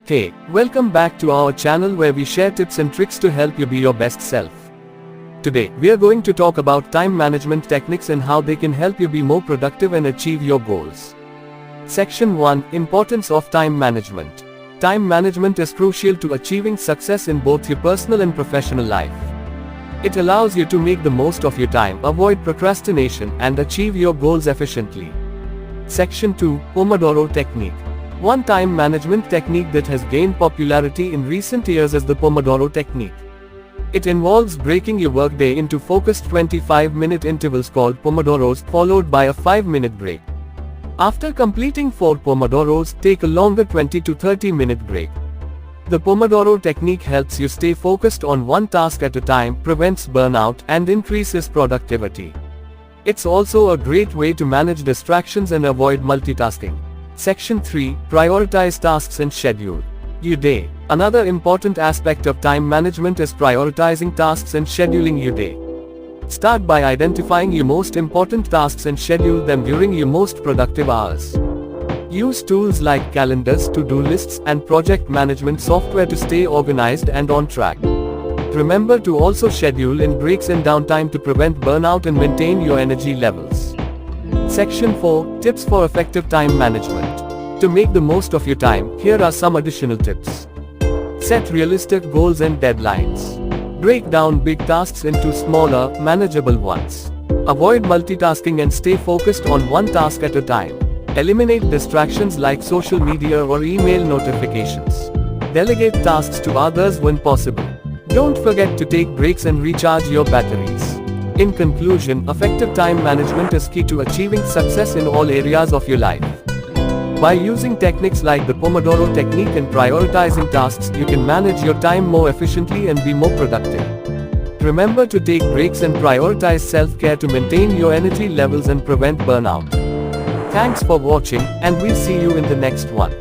Hey, welcome back to our channel where we share tips and tricks to help you be your best self. Today, we are going to talk about time management techniques and how they can help you be more productive and achieve your goals. Section 1, Importance of Time Management. Time management is crucial to achieving success in both your personal and professional life. It allows you to make the most of your time, avoid procrastination, and achieve your goals efficiently. Section 2, Pomodoro Technique. One time management technique that has gained popularity in recent years is the Pomodoro Technique. It involves breaking your workday into focused 25-minute intervals called Pomodoros, followed by a 5-minute break. After completing 4 Pomodoros, take a longer 20 to 30-minute break. The Pomodoro technique helps you stay focused on one task at a time, prevents burnout, and increases productivity. It's also a great way to manage distractions and avoid multitasking. Section 3, Prioritize tasks and schedule your day. Another important aspect of time management is prioritizing tasks and scheduling your day. Start by identifying your most important tasks and schedule them during your most productive hours. Use tools like calendars, to-do lists, and project management software to stay organized and on track. Remember to also schedule in breaks and downtime to prevent burnout and maintain your energy levels. Section 4, Tips for Effective Time Management. To make the most of your time, here are some additional tips. Set realistic goals and deadlines. Break down big tasks into smaller, manageable ones. Avoid multitasking and stay focused on one task at a time. Eliminate distractions like social media or email notifications. Delegate tasks to others when possible. Don't forget to take breaks and recharge your batteries. In conclusion, effective time management is key to achieving success in all areas of your life. By using techniques like the Pomodoro technique and prioritizing tasks, you can manage your time more efficiently and be more productive. Remember to take breaks and prioritize self-care to maintain your energy levels and prevent burnout. Thanks for watching, and we'll see you in the next one.